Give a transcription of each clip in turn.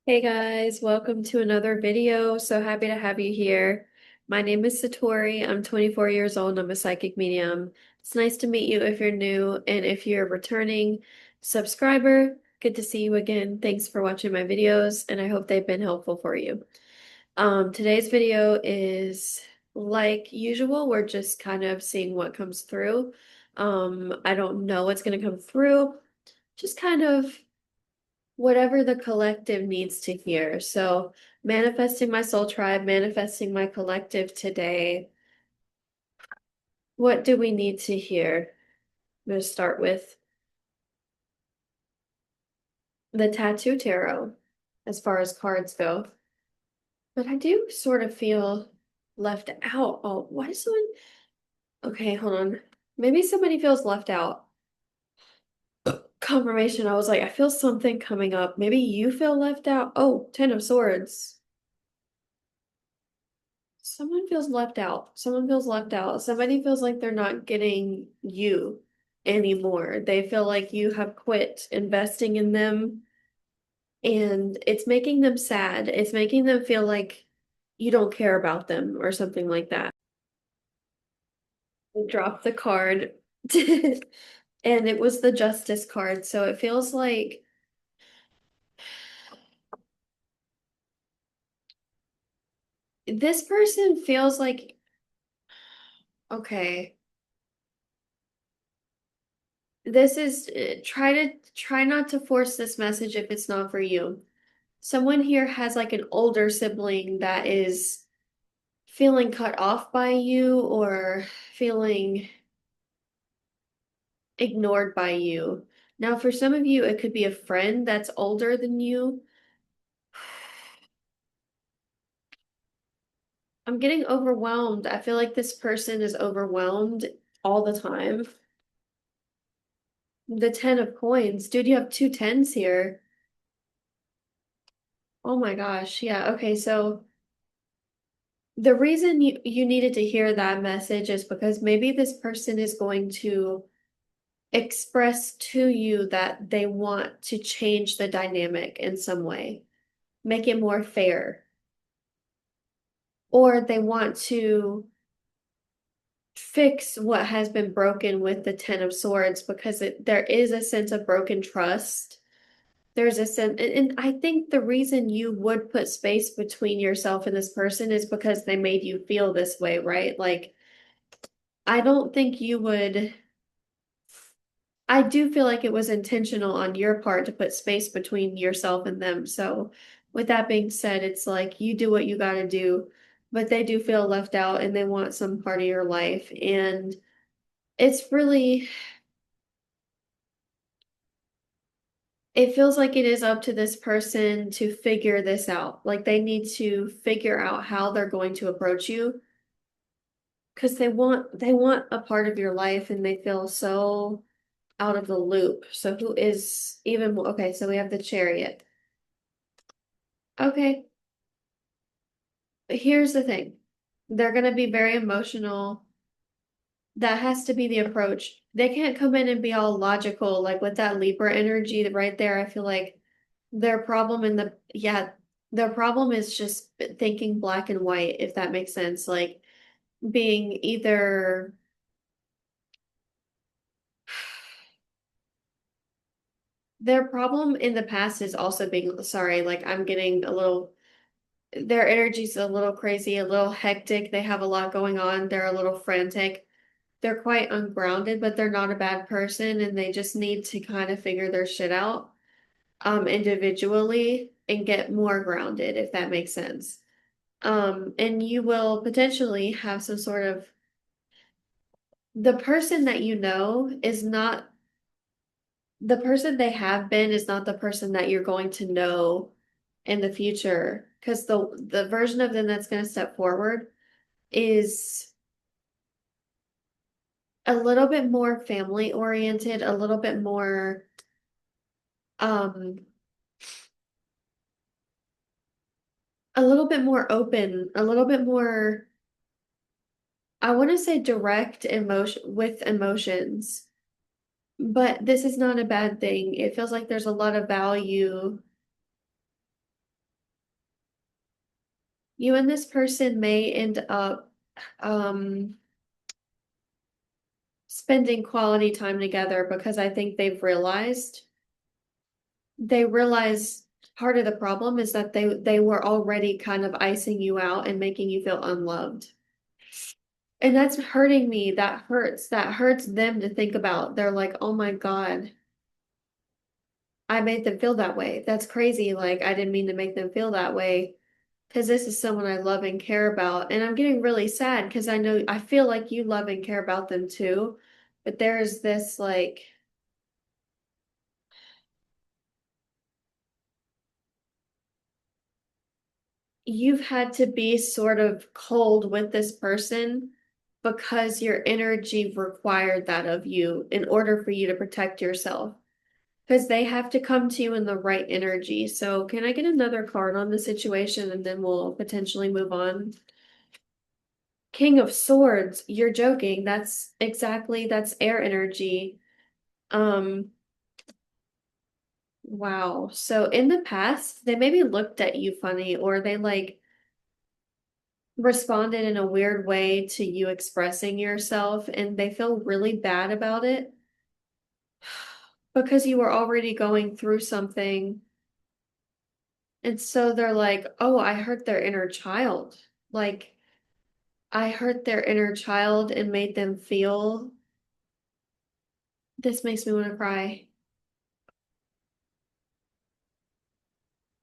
Hey guys, welcome to another video. So happy to have you here. My name is Satori. I'm 24 years old and I'm a psychic medium. It's nice to meet you if you're new, and if you're a returning subscriber, good to see you again. Thanks for watching my videos and I hope they've been helpful for you. Today's video is like usual. We're just kind of seeing what comes through. I don't know what's going to come through. Just kind of whatever the collective needs to hear. So, manifesting my soul tribe, manifesting my collective today. What do we need to hear? I'm going to start with the Tattoo Tarot as far as cards go. But I do sort of feel left out. Oh, why is someone? Okay, hold on. Maybe somebody feels left out. Confirmation. I was like, I feel something coming up. Maybe you feel left out. Oh, Ten of Swords. Someone feels left out. Someone feels left out. Somebody feels like they're not getting you anymore. They feel like you have quit investing in them and it's making them sad. It's making them feel like you don't care about them or something like that. I dropped the card and it was the Justice card. So it feels like this person feels like, okay, this is try not to force this message if it's not for you. Someone here has like an older sibling that is feeling cut off by you or feeling ignored by you. Now, for some of you, it could be a friend that's older than you. I'm getting overwhelmed. I feel like this person is overwhelmed all the time. The Ten of Coins. Dude, you have two tens here. Oh my gosh. Yeah. Okay. So the reason you needed to hear that message is because maybe this person is going to express to you that they want to change the dynamic in some way, make it more fair, or they want to fix what has been broken with the Ten of Swords because there is a sense of broken trust. There's a sense, and I think the reason you would put space between yourself and this person is because they made you feel this way, right? Like, I don't think you would. I do feel like it was intentional on your part to put space between yourself and them. So, with that being said, it's like you do what you got to do, but they do feel left out and they want some part of your life. And it's really, it feels like it is up to this person to figure this out. Like they need to figure out how they're going to approach you because they want a part of your life and they feel so out of the loop. So who is even more, okay, so we have the Chariot. Okay. Here's the thing. They're going to be very emotional. That has to be the approach. They can't come in and be all logical, like with that Libra energy right there. I feel like their problem their problem is just thinking black and white, if that makes sense. Like being either their problem in the past is also being, sorry, like I'm getting a little, their energy's a little crazy, a little hectic. They have a lot going on. They're a little frantic. They're quite ungrounded, but they're not a bad person and they just need to kind of figure their shit out individually and get more grounded, if that makes sense. And you will potentially have some sort of the person that you know is not the person they have been is not the person that you're going to know in the future because the version of them that's going to step forward is a little bit more family oriented, um a little bit more open, a little bit more, I want to say direct emotion with emotions. But this is not a bad thing. It feels like there's a lot of value You and this person may end up um spending quality time together because I think they realize part of the problem is that they were already kind of icing you out and making you feel unloved. And that's hurting me. That hurts. That hurts them to think about. They're like, "Oh my God, I made them feel that way. That's crazy. Like I didn't mean to make them feel that way because this is someone I love and care about." And I'm getting really sad because I feel like you love and care about them too. But there's this like you've had to be sort of cold with this person because your energy required that of you in order for you to protect yourself. Because they have to come to you in the right energy. So, can I get another card on the situation and then we'll potentially move on? King of Swords, you're joking. That's air energy. Um, wow. So in the past, they maybe looked at you funny or they like responded in a weird way to you expressing yourself and they feel really bad about it because you were already going through something. And so they're like, oh, I hurt their inner child. Like, I hurt their inner child and made them feel, this makes me want to cry,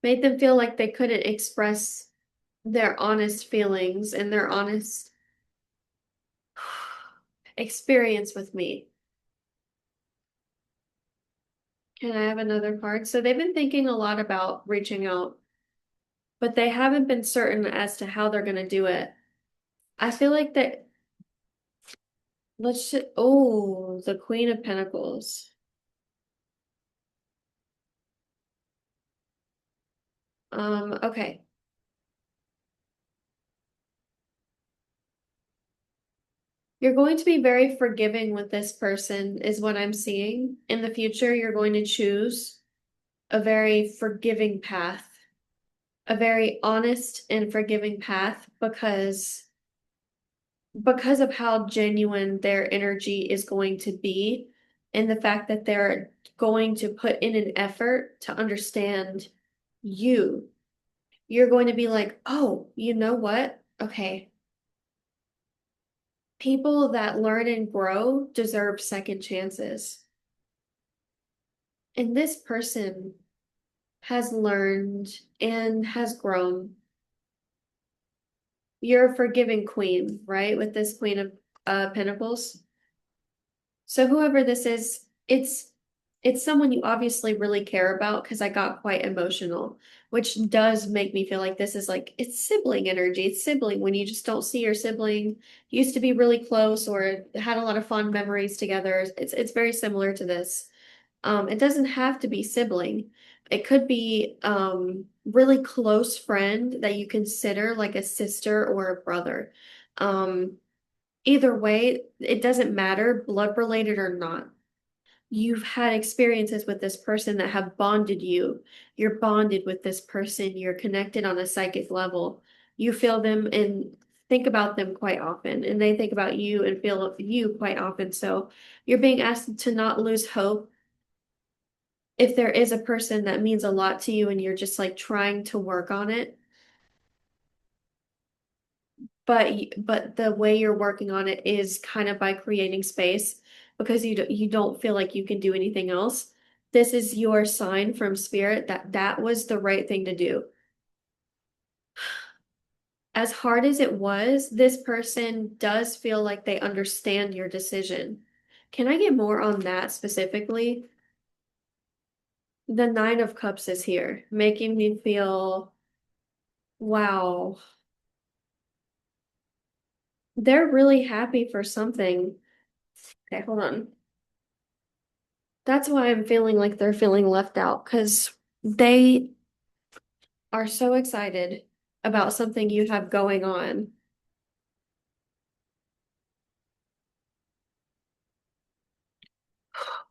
made them feel like they couldn't express their honest feelings and their honest experience with me. Can I have another card? So they've been thinking a lot about reaching out, but they haven't been certain as to how they're going to do it. I feel like that, oh, the Queen of Pentacles. Okay. You're going to be very forgiving with this person, is what I'm seeing. In the future, you're going to choose a very forgiving path, a very honest and forgiving path because of how genuine their energy is going to be and the fact that they're going to put in an effort to understand you. You're going to be like, oh, you know what? Okay. People that learn and grow deserve second chances. And this person has learned and has grown. You're a forgiving queen, right? With this Queen of Pentacles. So whoever this is, it's someone you obviously really care about because I got quite emotional, which does make me feel like this is like it's sibling energy. It's sibling when you just don't see your sibling, used to be really close or had a lot of fond memories together. It's very similar to this. It doesn't have to be sibling. It could be really close friend that you consider like a sister or a brother. Um, Either way, it doesn't matter, blood related or not. You've had experiences with this person that have bonded you. You're bonded with this person. You're connected on a psychic level. You feel them and think about them quite often, and they think about you and feel you quite often. So you're being asked to not lose hope if there is a person that means a lot to you and you're just like trying to work on it, but the way you're working on it is kind of by creating space because you don't feel like you can do anything else. This is your sign from spirit that that was the right thing to do. As hard as it was, this person does feel like they understand your decision. Can I get more on that specifically? The Nine of Cups is here, making me feel, wow, they're really happy for something. Okay, hold on. That's why I'm feeling like they're feeling left out because they are so excited about something you have going on,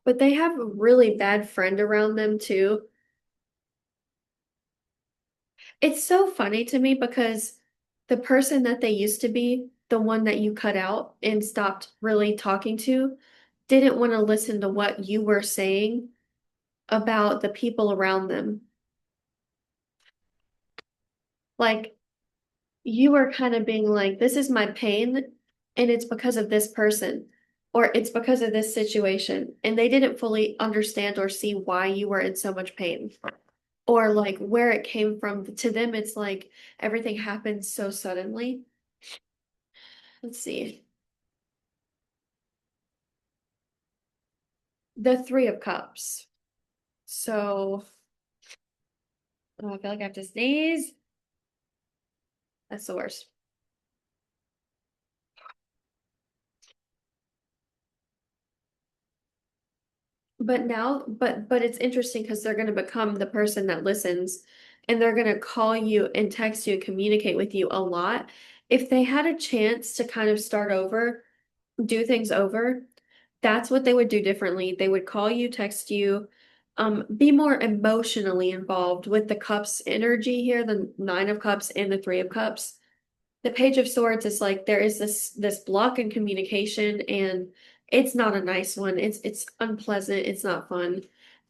but they have a really bad friend around them too. It's so funny to me because the person that they used to be, the one that you cut out and stopped really talking to, didn't want to listen to what you were saying about the people around them. Like you were kind of being like, this is my pain, and it's because of this person, or it's because of this situation. And they didn't fully understand or see why you were in so much pain, or like where it came from. To them, it's like everything happened so suddenly. Let's see. The Three of Cups. So, oh, I feel like I have to sneeze. That's the worst. But it's interesting because they're going to become the person that listens and they're going to call you and text you and communicate with you a lot. If they had a chance to kind of start over, do things over, that's what they would do differently. They would call you, text you, be more emotionally involved with the cups energy here, the Nine of Cups and the Three of Cups. The Page of Swords is like there is this block in communication and it's not a nice one. It's unpleasant, it's not fun.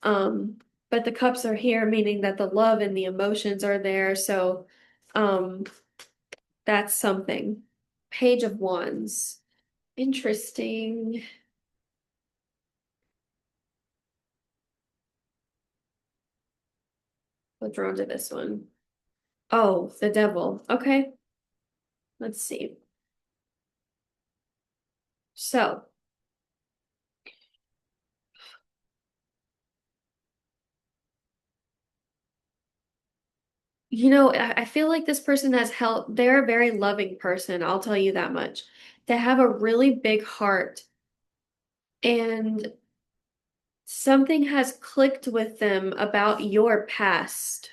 Um, but the cups are here, meaning that the love and the emotions are there. So um that's something. Page of Wands. Interesting. We're drawn to this one. Oh, the devil. Okay, let's see. So I feel like this person has helped. They're a very loving person, I'll tell you that much. They have a really big heart, and something has clicked with them about your past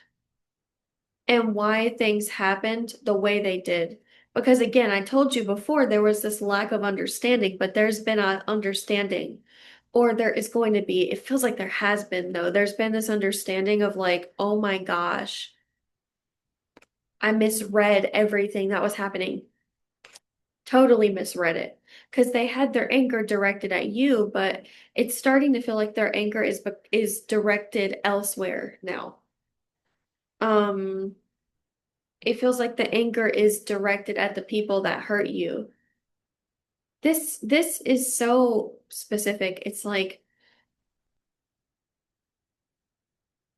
and why things happened the way they did. Because again, I told you before there was this lack of understanding, but there's been an understanding, or there is going to be. It feels like there has been, though. There's been this understanding of like, oh my gosh, I misread everything that was happening. Totally misread it because they had their anger directed at you, but it's starting to feel like their anger is directed elsewhere now. Um, it feels like the anger is directed at the people that hurt you. This is so specific. It's like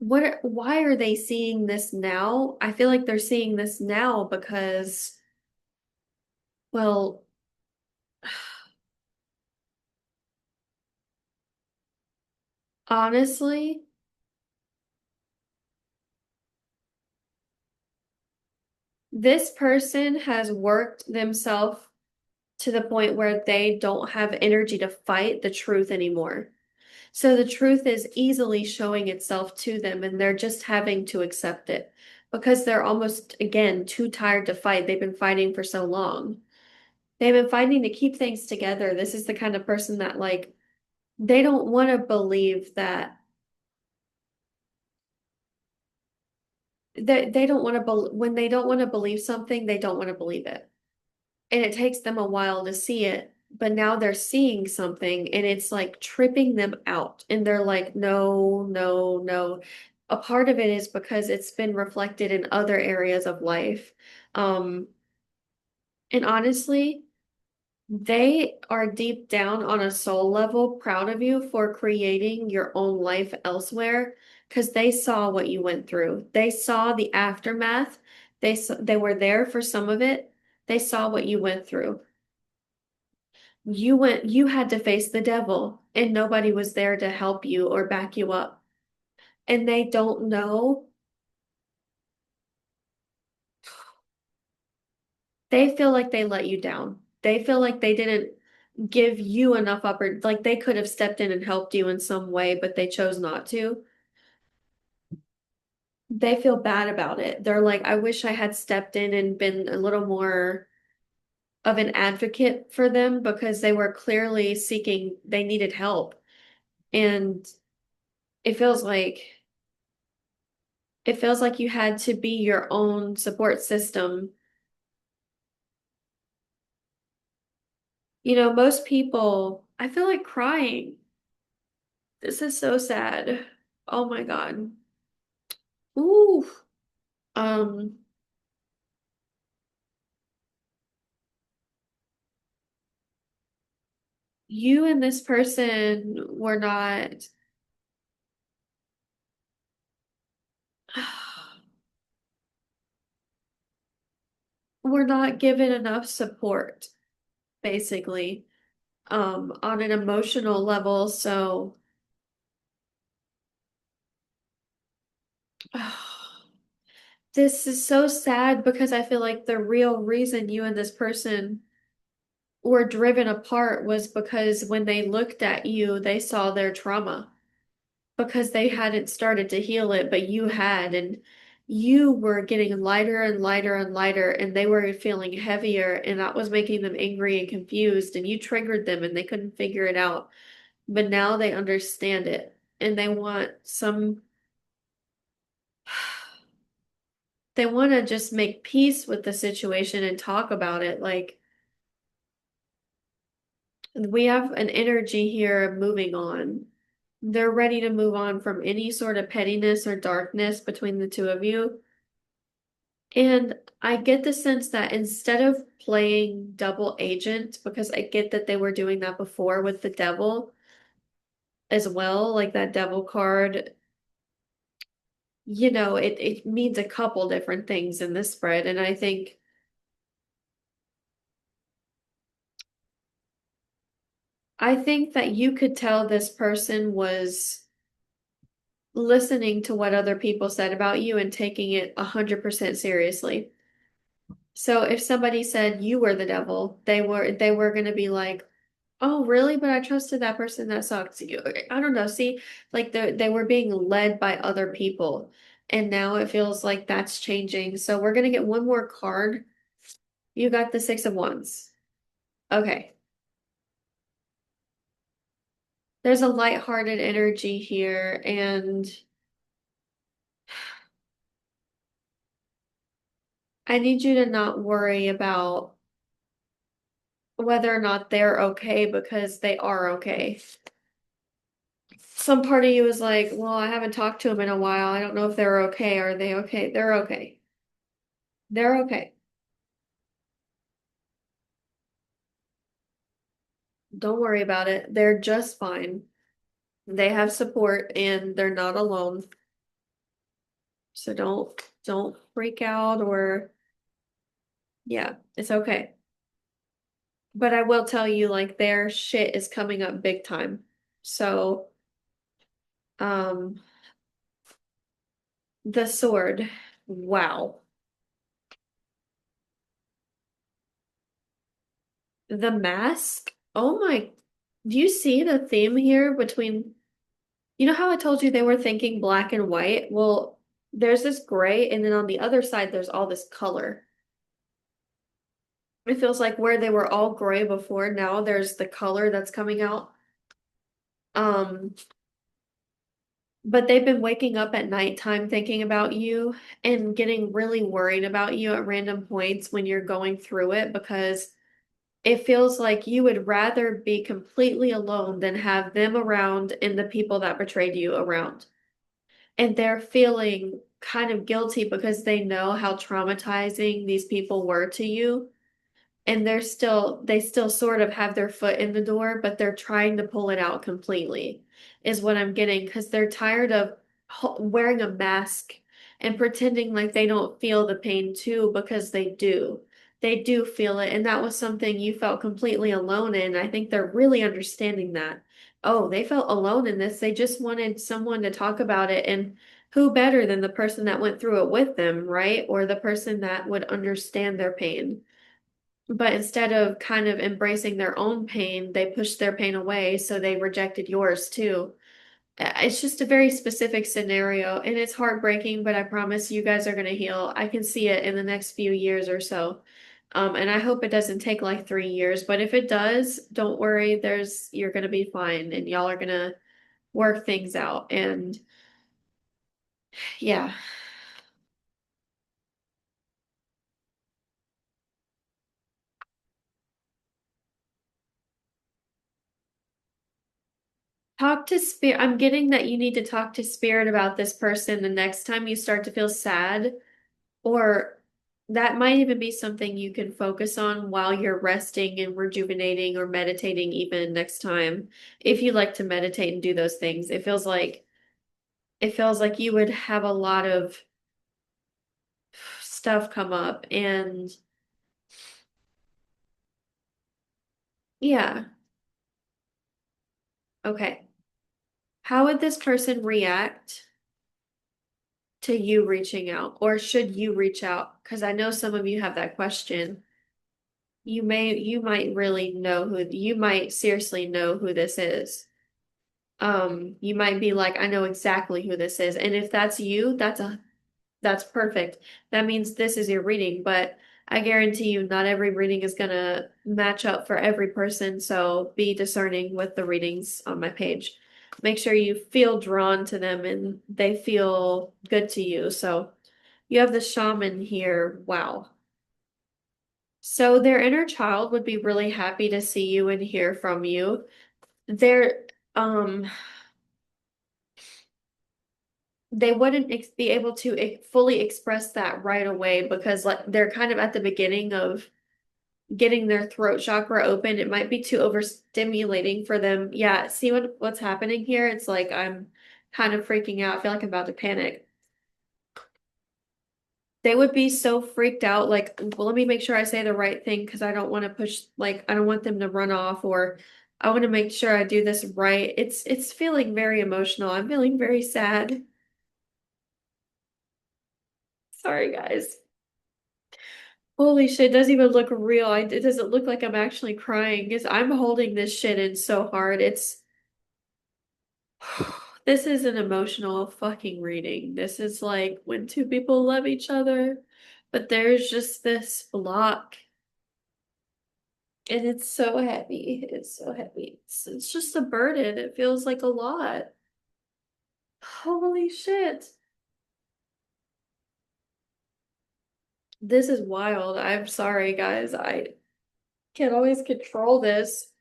why are they seeing this now? I feel like they're seeing this now because, well, honestly, this person has worked themselves to the point where they don't have energy to fight the truth anymore. So the truth is easily showing itself to them, and they're just having to accept it because they're almost, again, too tired to fight. They've been fighting for so long. They've been fighting to keep things together. This is the kind of person that, like, they don't want to believe that they don't want to when they don't want to believe something, they don't want to believe it. And it takes them a while to see it, but now they're seeing something and it's like tripping them out. And they're like, no, no, no. A part of it is because it's been reflected in other areas of life. Um, and honestly, they are deep down on a soul level proud of you for creating your own life elsewhere because they saw what you went through. They saw the aftermath. They were there for some of it. They saw what you went through. You had to face the devil and nobody was there to help you or back you up. And they don't know. They feel like they let you down. They feel like they didn't give you enough upper, like they could have stepped in and helped you in some way, but they chose not to. They feel bad about it. They're like, I wish I had stepped in and been a little more of an advocate for them because they were clearly seeking, they needed help. And it feels like it feels like you had to be your own support system Most people, I feel like crying. This is so sad. Oh my God. Ooh. Um, you and this person were not given enough support, basically, on an emotional level. So, this is so sad because I feel like the real reason you and this person were driven apart was because when they looked at you, they saw their trauma because they hadn't started to heal it, but you had, and you were getting lighter and lighter and lighter, and they were feeling heavier, and that was making them angry and confused, and you triggered them and they couldn't figure it out. But now they understand it and they want to just make peace with the situation and talk about it. Like, we have an energy here of moving on. They're ready to move on from any sort of pettiness or darkness between the two of you. And I get the sense that instead of playing double agent, because I get that they were doing that before with the devil as well, like that devil card, it means a couple different things in this spread. And I think that you could tell this person was listening to what other people said about you and taking it 100% seriously. So if somebody said you were the devil, they were going to be like, "Oh, really? But I trusted that person that sucks." I don't know. See, like they were being led by other people, and now it feels like that's changing. So we're gonna get one more card. You got the Six of Wands. Okay. There's a lighthearted energy here, and I need you to not worry about whether or not they're okay because they are okay. Some part of you is like, well, I haven't talked to them in a while. I don't know if they're okay. Are they okay? They're okay. They're okay. Don't worry about it. They're just fine. They have support and they're not alone. So don't freak out or yeah, it's okay. But I will tell you like their shit is coming up big time. So, um the sword. Wow. The mask? Oh my, do you see the theme here between, how I told you they were thinking black and white? Well, there's this gray, and then on the other side, there's all this color. It feels like where they were all gray before, now there's the color that's coming out. Um, but they've been waking up at nighttime thinking about you and getting really worried about you at random points when you're going through it because it feels like you would rather be completely alone than have them around and the people that betrayed you around. And they're feeling kind of guilty because they know how traumatizing these people were to you. And they still sort of have their foot in the door, but they're trying to pull it out completely, is what I'm getting, because they're tired of wearing a mask and pretending like they don't feel the pain too, because they do. They do feel it, and that was something you felt completely alone in. I think they're really understanding that. Oh, they felt alone in this. They just wanted someone to talk about it, and who better than the person that went through it with them, right? Or the person that would understand their pain. But instead of kind of embracing their own pain, they pushed their pain away, so they rejected yours too. It's just a very specific scenario, and it's heartbreaking, but I promise you guys are going to heal. I can see it in the next few years or so. And I hope it doesn't take like 3 years, but if it does, don't worry, you're going to be fine, and y'all are going to work things out. And yeah, talk to spirit. I'm getting that you need to talk to spirit about this person the next time you start to feel sad, or that might even be something you can focus on while you're resting and rejuvenating or meditating even next time. If you like to meditate and do those things, it feels like you would have a lot of stuff come up and yeah, okay. How would this person react to you reaching out, or should you reach out? Because I know some of you have that question. You might really know you might seriously know who this is. You might be like, I know exactly who this is. And if that's you, that's perfect. That means this is your reading, but I guarantee you not every reading is gonna match up for every person, so be discerning with the readings on my page. Make sure you feel drawn to them and they feel good to you. So you have the shaman here. Wow. So their inner child would be really happy to see you and hear from you. They're they wouldn't be able to fully express that right away because like they're kind of at the beginning of getting their throat chakra open. It might be too overstimulating for them. Yeah, see what's happening here? It's like I'm kind of freaking out. I feel like I'm about to panic. They would be so freaked out, like, well, let me make sure I say the right thing because I don't want to push, like, I don't want them to run off, or I want to make sure I do this right. It's feeling very emotional. I'm feeling very sad. Sorry, guys. Holy shit, it doesn't even look real. It doesn't look like I'm actually crying because I'm holding this shit in so hard. This is an emotional fucking reading. This is like when two people love each other, but there's just this block. And it's so heavy. It's so heavy. It's just a burden. It feels like a lot. Holy shit. This is wild. I'm sorry, guys. I can't always control this.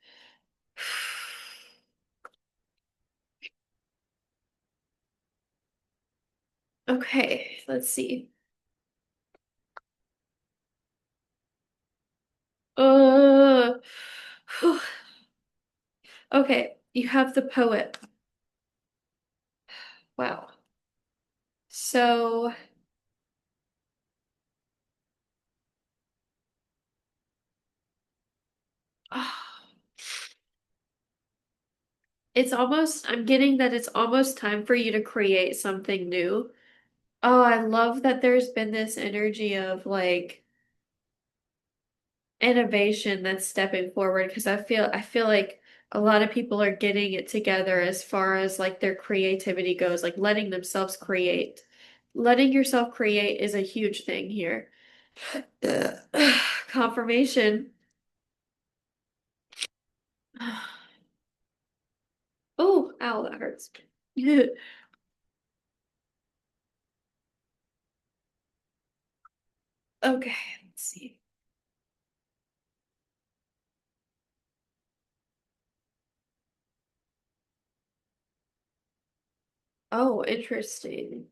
Okay, let's see. Uh, okay, you have the poet. Wow. So, I'm getting that it's almost time for you to create something new. Oh, I love that there's been this energy of like innovation that's stepping forward because I feel like a lot of people are getting it together as far as like their creativity goes, like letting themselves create. Letting yourself create is a huge thing here. Confirmation. Oh, ow, that hurts. Okay, let's see. Oh, interesting.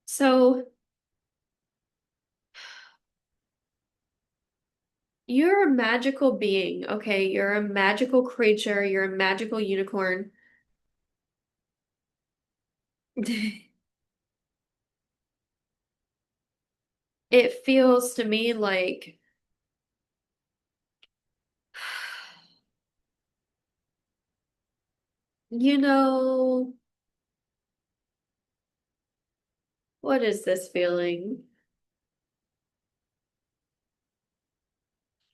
So you're a magical being, okay? You're a magical creature. You're a magical unicorn. It feels to me like, you know, what is this feeling?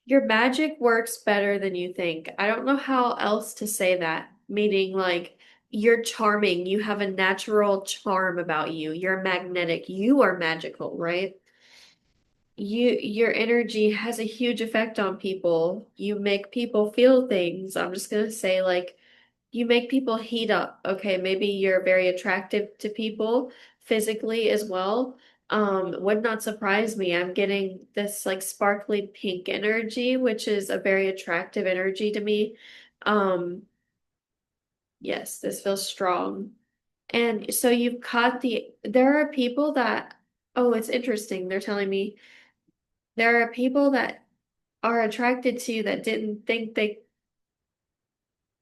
Your magic works better than you think. I don't know how else to say that. Meaning, like, you're charming. You have a natural charm about you. You're magnetic. You are magical, right? Your energy has a huge effect on people. You make people feel things. I'm just gonna say, like, you make people heat up. Okay, maybe you're very attractive to people physically as well. Would not surprise me. I'm getting this like sparkly pink energy, which is a very attractive energy to me. Um, yes, this feels strong. And so you've caught there are people that, oh, it's interesting. They're telling me there are people that are attracted to you that didn't think they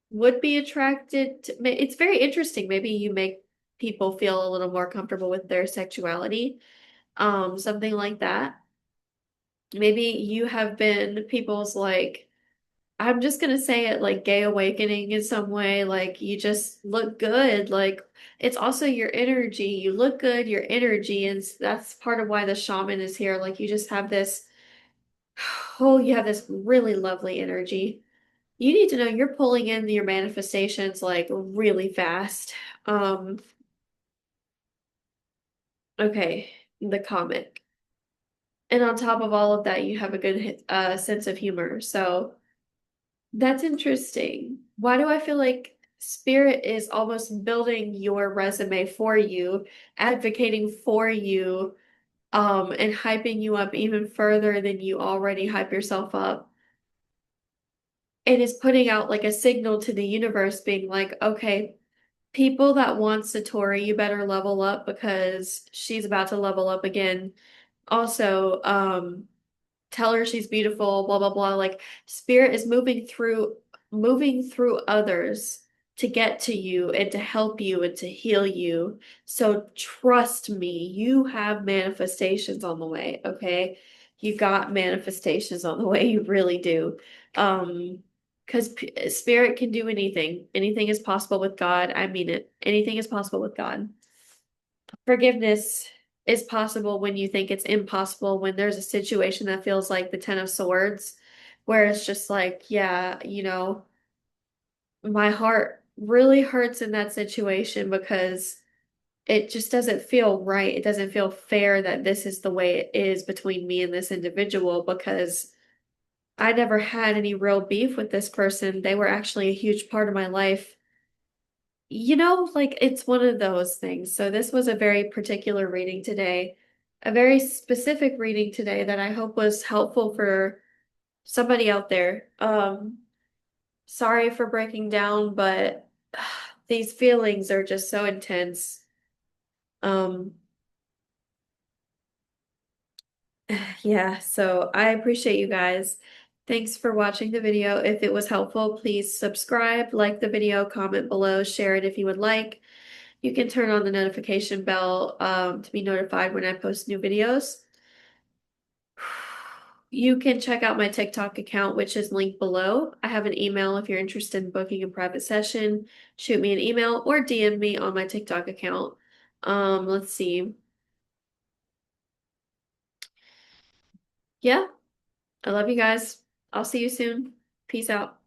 would be attracted to, it's very interesting. Maybe you make people feel a little more comfortable with their sexuality, something like that. Maybe you have been people's like, I'm just gonna say it like gay awakening in some way, like you just look good. Like it's also your energy. You look good, your energy, and that's part of why the shaman is here. Like you just have this, oh, you have this really lovely energy. You need to know you're pulling in your manifestations like really fast. Um, okay, the comic. And on top of all of that, you have a good sense of humor. So that's interesting. Why do I feel like Spirit is almost building your resume for you, advocating for you, and hyping you up even further than you already hype yourself up? And is putting out like a signal to the universe being like, okay, people that want Satori, you better level up because she's about to level up again. Also, tell her she's beautiful, blah blah blah. Like spirit is moving through others to get to you and to help you and to heal you. So trust me, you have manifestations on the way, okay? You got manifestations on the way, you really do. Because spirit can do anything. Anything is possible with God. I mean it. Anything is possible with God. Forgiveness is possible when you think it's impossible, when there's a situation that feels like the Ten of Swords, where it's just like, yeah, my heart really hurts in that situation because it just doesn't feel right. It doesn't feel fair that this is the way it is between me and this individual because I never had any real beef with this person. They were actually a huge part of my life. Like it's one of those things. So this was a very particular reading today, a very specific reading today that I hope was helpful for somebody out there. Sorry for breaking down, but these feelings are just so intense. Um, yeah, so I appreciate you guys. Thanks for watching the video. If it was helpful, please subscribe, like the video, comment below, share it if you would like. You can turn on the notification bell to be notified when I post new videos. You can check out my TikTok account, which is linked below. I have an email if you're interested in booking a private session. Shoot me an email or DM me on my TikTok account. Let's see. Yeah, I love you guys. I'll see you soon. Peace out.